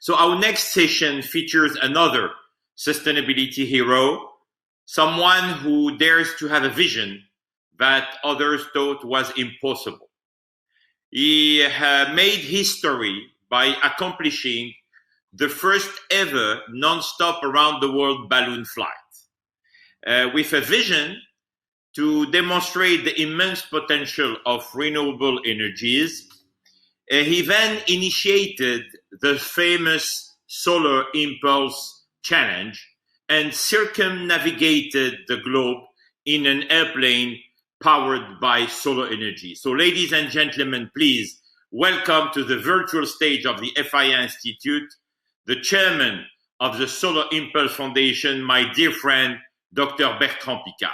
So our next session features another sustainability hero, someone who dares to have a vision that others thought was impossible. He made history by accomplishing the first ever non-stop around the world balloon flight. With a vision to demonstrate the immense potential of renewable energies, he then initiated the famous Solar Impulse Challenge and circumnavigated the globe in an airplane powered by solar energy. So ladies and gentlemen, please welcome to the virtual stage of the FII Institute, the chairman of the Solar Impulse Foundation, my dear friend, Dr. Bertrand Piccard.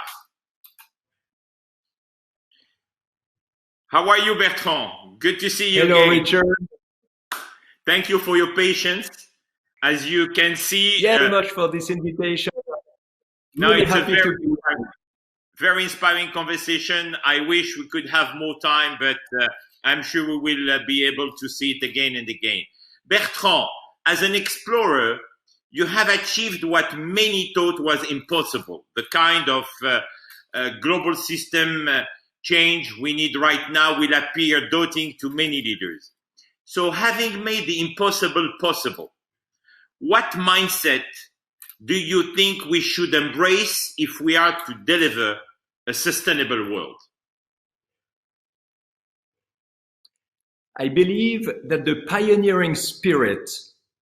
How are you, Bertrand? Good to see you Hello, again. Richard. Thank you for your patience. As you can see... very much for this invitation. Now really it's happy a to be here. very inspiring conversation. I wish we could have more time, but I'm sure we will be able to see it again and again. Bertrand, as an explorer, you have achieved what many thought was impossible, the kind of global system change we need right now will appear daunting to many leaders. So having made the impossible possible, what mindset do you think we should embrace if we are to deliver a sustainable world? I believe that the pioneering spirit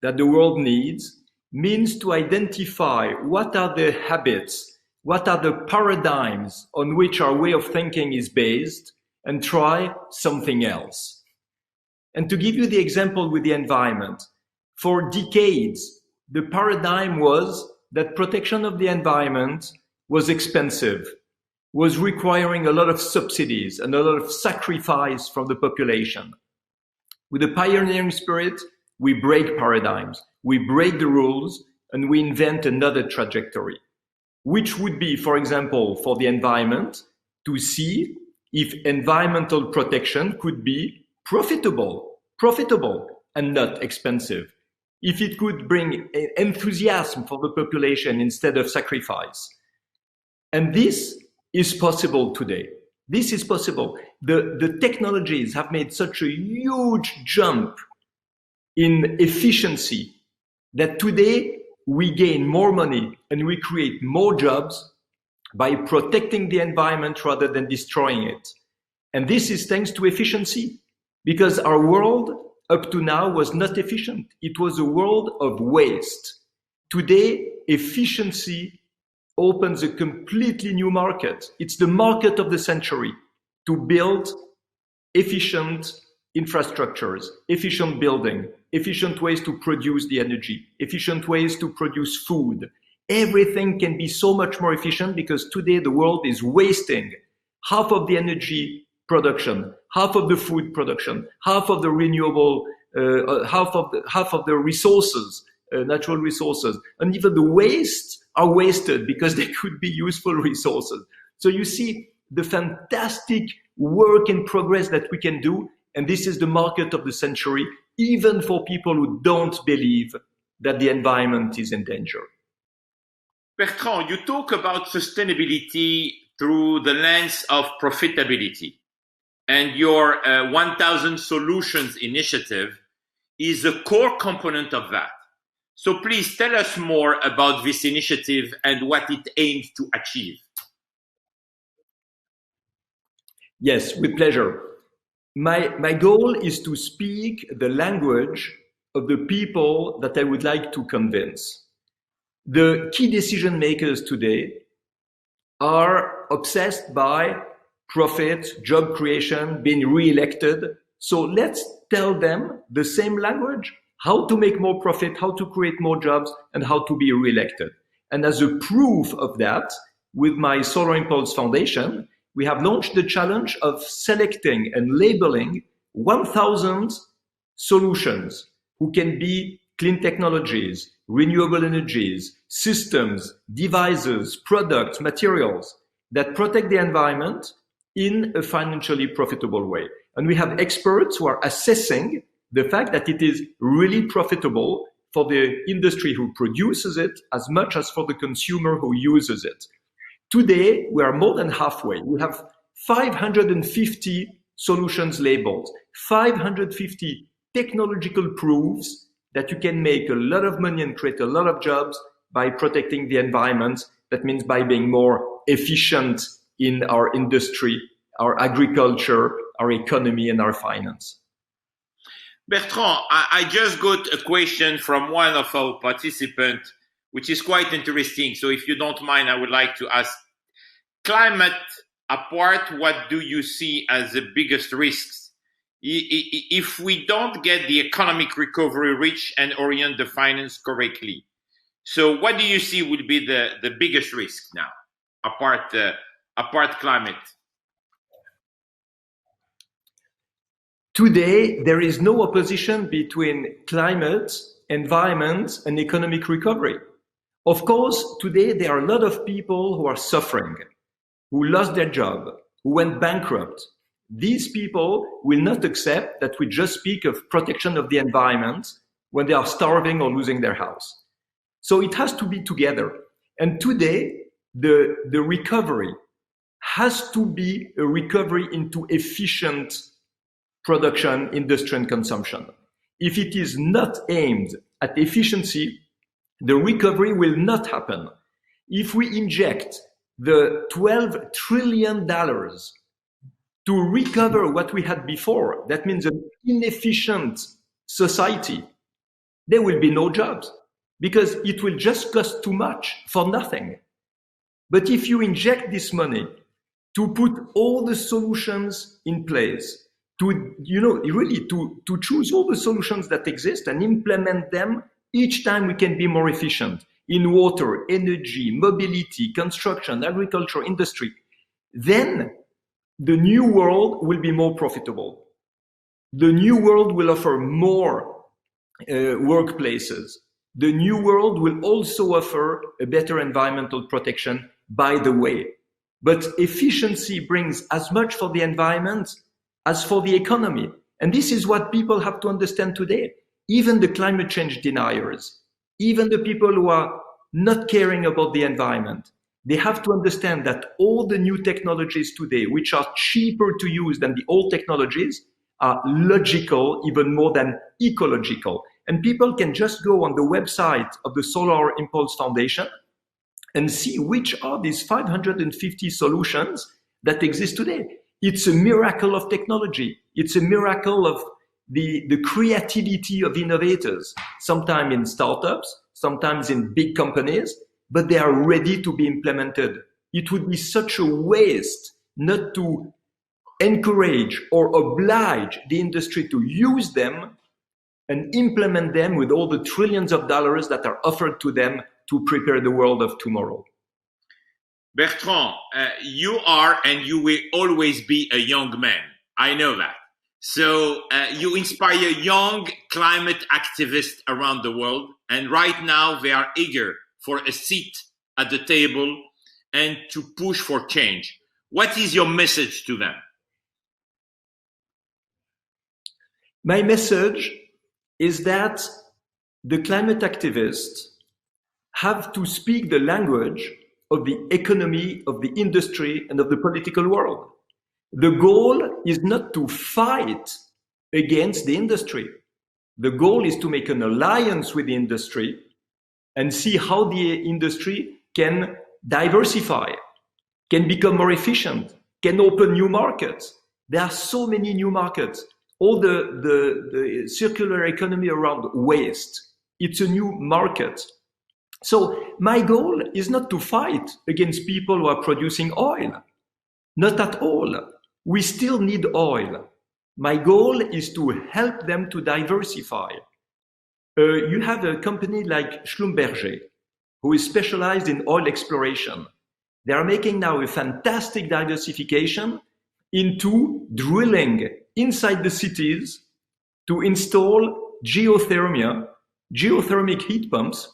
that the world needs means to identify what are the habits, what are the paradigms on which our way of thinking is based, and try something else. And to give you the example with the environment, for decades, the paradigm was that protection of the environment was expensive, was requiring a lot of subsidies and a lot of sacrifice from the population. With the pioneering spirit, we break paradigms, we break the rules, and we invent another trajectory, which would be, for example, for the environment, to see if environmental protection could be profitable and not expensive. If it could bring enthusiasm for the population instead of sacrifice. And this is possible today. This is possible. The technologies have made such a huge jump in efficiency that today we gain more money and we create more jobs by protecting the environment rather than destroying it. And this is thanks to efficiency, because our world up to now was not efficient. It was a world of waste. Today, efficiency opens a completely new market. It's the market of the century to build efficient infrastructures, efficient building, efficient ways to produce the energy, efficient ways to produce food. Everything can be so much more efficient because today the world is wasting half of the energy production, half of the food production, half of the renewable, half of the resources, natural resources, and even the waste are wasted because they could be useful resources. So you see the fantastic work in progress that we can do, and this is the market of the century, even for people who don't believe that the environment is in danger. Bertrand, you talk about sustainability through the lens of profitability, and your 1000 Solutions initiative is a core component of that. So please tell us more about this initiative and what it aims to achieve. Yes, with pleasure. My goal is to speak the language of the people that I would like to convince. The key decision makers today are obsessed by profit, job creation, being re-elected. So let's tell them the same language, how to make more profit, how to create more jobs, and how to be re-elected. And as a proof of that, with my Solar Impulse Foundation, we have launched the challenge of selecting and labeling 1,000 solutions who can be clean technologies, renewable energies, systems, devices, products, materials that protect the environment in a financially profitable way. And we have experts who are assessing the fact that it is really profitable for the industry who produces it as much as for the consumer who uses it. Today, we are more than halfway. We have 550 solutions labeled, 550 technological proofs that you can make a lot of money and create a lot of jobs by protecting the environment. That means by being more efficient in our industry, our agriculture, our economy, and our finance. Bertrand, I just got a question from one of our participants, which is quite interesting. So if you don't mind, I would like to ask, climate apart, what do you see as the biggest risks? If we don't get the economic recovery reach and orient the finance correctly, so what do you see would be the biggest risk now, apart climate? Today, there is no opposition between climate, environment, and economic recovery. Of course, today there are a lot of people who are suffering, who lost their job, who went bankrupt. These people will not accept that we just speak of protection of the environment when they are starving or losing their house. So it has to be together. And today, the recovery has to be a recovery into efficient production, industry, and consumption. If it is not aimed at efficiency, the recovery will not happen. If we inject the $12 trillion to recover what we had before, that means an inefficient society, there will be no jobs because it will just cost too much for nothing. But if you inject this money to put all the solutions in place, to choose all the solutions that exist and implement them, each time we can be more efficient in water, energy, mobility, construction, agriculture, industry, then the new world will be more profitable. The new world will offer more workplaces. The new world will also offer a better environmental protection, by the way. But efficiency brings as much for the environment as for the economy. And this is what people have to understand today. Even the climate change deniers, even the people who are not caring about the environment, they have to understand that all the new technologies today, which are cheaper to use than the old technologies, are logical even more than ecological. And people can just go on the website of the Solar Impulse Foundation and see which are these 550 solutions that exist today. It's a miracle of technology. It's a miracle of the creativity of innovators, sometimes in startups, sometimes in big companies, but they are ready to be implemented. It would be such a waste not to encourage or oblige the industry to use them and implement them with all the trillions of dollars that are offered to them to prepare the world of tomorrow. Bertrand, you are and you will always be a young man. I know that. So you inspire young climate activists around the world, and right now they are eager for a seat at the table and to push for change. What is your message to them? My message is that the climate activists have to speak the language of the economy, of the industry, and of the political world. The goal is not to fight against the industry. The goal is to make an alliance with the industry and see how the industry can diversify, can become more efficient, can open new markets. There are so many new markets. All the circular economy around waste, it's a new market. So my goal is not to fight against people who are producing oil. Not at all. We still need oil. My goal is to help them to diversify. You have a company like Schlumberger, who is specialized in oil exploration. They are making now a fantastic diversification into drilling inside the cities to install geothermic heat pumps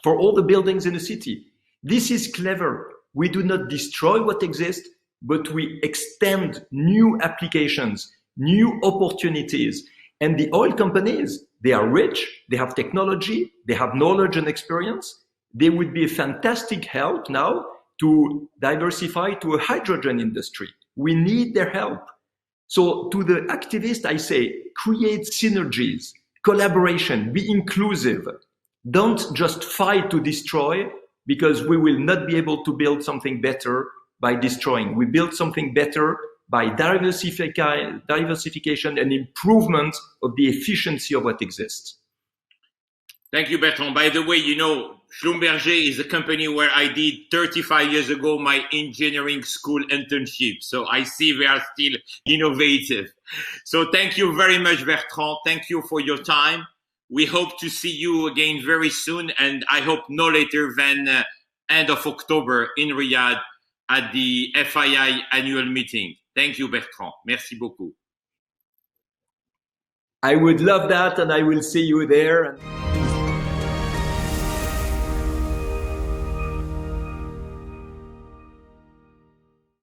for all the buildings in the city. This is clever. We do not destroy what exists, but we extend new applications, new opportunities. And the oil companies, They are rich, they have technology, they have knowledge and experience. They would be a fantastic help now to diversify to a hydrogen industry. We need their help. So to the activist, I say, create synergies, collaboration, be inclusive. Don't just fight to destroy, because we will not be able to build something better by destroying. We build something better by diversification and improvement of the efficiency of what exists. Thank you, Bertrand. By the way, you know, Schlumberger is a company where I did 35 years ago my engineering school internship. So I see we are still innovative. So thank you very much, Bertrand. Thank you for your time. We hope to see you again very soon, and I hope no later than end of October in Riyadh at the FII annual meeting. Thank you, Bertrand. Merci beaucoup. I would love that, and I will see you there.